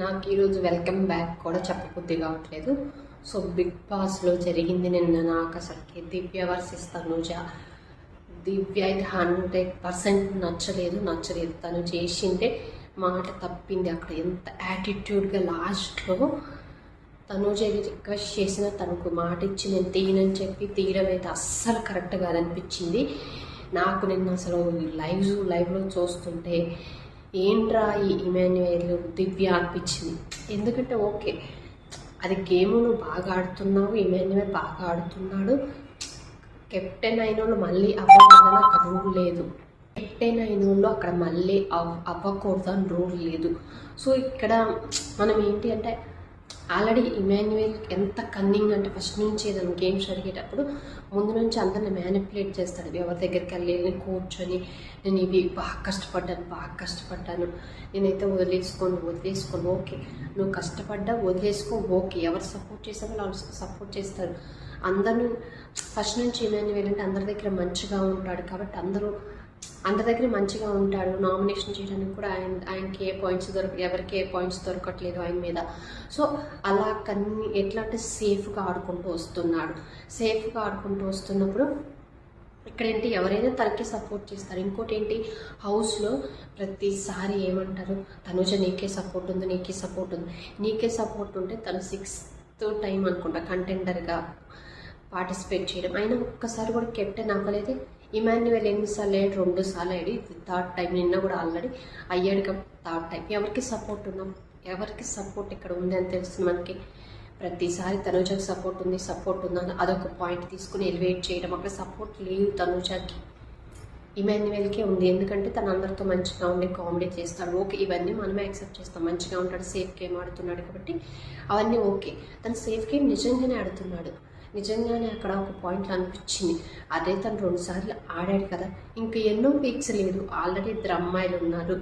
నాకు ఈరోజు welcome back కూడా చెప్పబుద్ధి కావట్లేదు. సో బిగ్ బాస్లో జరిగింది నిన్న నాకు అసలుకి దివ్య వర్సెస్ తనుజ. దివ్య అయితే 100% నచ్చలేదు. తను చేసిందే మాట తప్పింది. అక్కడ ఎంత యాటిట్యూడ్గా లాస్ట్లో తనుజ ఏది రిక్వెస్ట్ చేసినా తనకు మాట ఇచ్చి నేను తీయనని చెప్పి తీయడం అయితే అస్సలు కరెక్ట్ కాదనిపించింది నాకు. నిన్న అసలు లైవ్లో చూస్తుంటే ఏంట్రా ఈ ఇమాన్యుయేల్ దివ్య అనిపించింది. ఎందుకంటే ఓకే, అది గేమ్ నువ్వు బాగా ఆడుతున్నావు, ఇమాన్యుయేల్ బాగా ఆడుతున్నాడు. కెప్టెన్ అయిన వాళ్ళు మళ్ళీ అవ్వకూడదని అక్కడ రూల్ లేదు. కెప్టెన్ అయిన వాళ్ళు అక్కడ మళ్ళీ అవ్వకూడదని రూల్ లేదు. సో ఇక్కడ మనం ఏంటి అంటే ఆల్రెడీ ఇమాన్యుయేల్ ఎంత కన్నింగ్ అంటే ఫస్ట్ నుంచి ఏదైనా గేమ్స్ అడిగేటప్పుడు ముందు నుంచి అందరిని మ్యానిపులేట్ చేస్తాడు. ఎవరి దగ్గరికి వెళ్ళి కూర్చొని నేను ఇవి బాగా కష్టపడ్డాను, నేనైతే వదిలేసుకోను. ఓకే, నువ్వు కష్టపడ్డా వదిలేసుకో, ఓకే. ఎవరు సపోర్ట్ చేసే వాళ్ళు సపోర్ట్ చేస్తారు. అందరూ ఫస్ట్ నుంచి ఇమాన్యుయేల్ అంటే అందరి దగ్గర మంచిగా ఉంటాడు కాబట్టి అందరి దగ్గర మంచిగా ఉంటాడు. నామినేషన్ చేయడానికి కూడా ఆయనకి ఎవరికి ఏ పాయింట్స్ దొరకట్లేదు ఆయన మీద. సో అలా ఎట్లా అంటే సేఫ్గా ఆడుకుంటూ వస్తున్నప్పుడు ఇక్కడ ఏంటి ఎవరైనా తనకి సపోర్ట్ చేస్తారు. ఇంకోటి ఏంటి, హౌస్లో ప్రతిసారి ఏమంటారు, తనుజ నీకే సపోర్ట్ ఉంది. నీకే సపోర్ట్ ఉంటే తను 6th టైం అనుకుంటా కంటెండర్గా పార్టిసిపేట్ చేయడం. అయినా ఒక్కసారి కూడా కెప్టెన్ అవ్వలేదు. ఇమాన్యుయేల్ ఎన్నిసార్లు అయ్యాడు? 2 సార్లు అయ్యాడు. 3rd టైం నిన్న కూడా ఆల్రెడీ అయ్యాడు కాబట్టి 3rd టైం. ఎవరికి సపోర్ట్ ఇక్కడ ఉంది అని తెలుస్తుంది మనకి. ప్రతిసారి తనుజకి సపోర్ట్ ఉందని అదొక పాయింట్ తీసుకుని ఎలివేట్ చేయడం. అక్కడ సపోర్ట్ లేదు తనుజకి, ఇమాన్యుయేల్కే ఉంది. ఎందుకంటే తను అందరితో మంచిగా ఉండి కామెడీ చేస్తాడు. ఓకే, ఇవన్నీ మనమే యాక్సెప్ట్ చేస్తాం. మంచిగా ఉంటాడు, సేఫ్ గేమ్ ఆడుతున్నాడు కాబట్టి అవన్నీ ఓకే. తను సేఫ్ గేమ్ నిజంగానే ఆడుతున్నాడు. నిజంగానే అక్కడ ఒక పాయింట్లో అనిపించింది, అదే తను 2 సార్లు ఆడాడు కదా, ఇంకా ఎన్నో వీక్స్ లేదు. ఆల్రెడీ ఇద్దరు అమ్మాయిలు ఉన్నారు.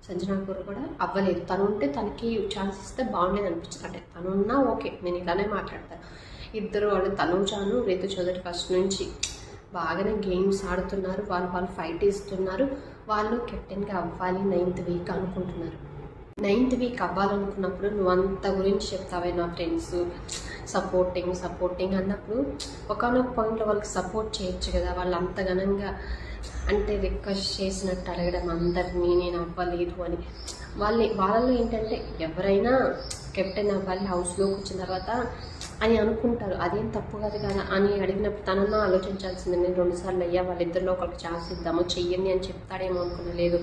సంజనా కూర కూడా అవ్వలేదు. తను ఉంటే తనకి ఛాన్స్ ఇస్తే బాగుండేది అనిపించింది. అంటే తను ఉన్నా ఓకే, నేను ఇలానే మాట్లాడతాను. ఇద్దరు వాళ్ళు తనుజాను రితు చౌదరి ఫస్ట్ నుంచి బాగానే గేమ్స్ ఆడుతున్నారు. వాళ్ళు ఫైట్ ఇస్తున్నారు. వాళ్ళు కెప్టెన్గా అవ్వాలి 9th వీక్ అనుకుంటున్నారు. 9th వీక్ అవ్వాలనుకున్నప్పుడు నువ్వు అంత గురించి చెప్తావే నా ఫ్రెండ్స్ సపోర్టింగ్ అన్నప్పుడు ఒకనొక పాయింట్లో వాళ్ళకి సపోర్ట్ చేయొచ్చు కదా. వాళ్ళు అంత ఘనంగా అంటే రిక్వెస్ట్ చేసినట్టు అడగడం అందరినీ నేను అవ్వలేదు అని. వాళ్ళలో ఏంటంటే ఎవరైనా కెప్టెన్ అవ్వాలి హౌస్లోకి వచ్చిన తర్వాత అని అనుకుంటారు. అదేం తప్పు కాదు కదా అని అడిగినప్పుడు తనన్నా ఆలోచించాల్సిందే. నేను 2 సార్లు అయ్యా, వాళ్ళిద్దరిలో ఒకరికి ఛాన్స్ ఇద్దాము చెయ్యండి అని చెప్తాడేమో అనుకున్నా. లేదు,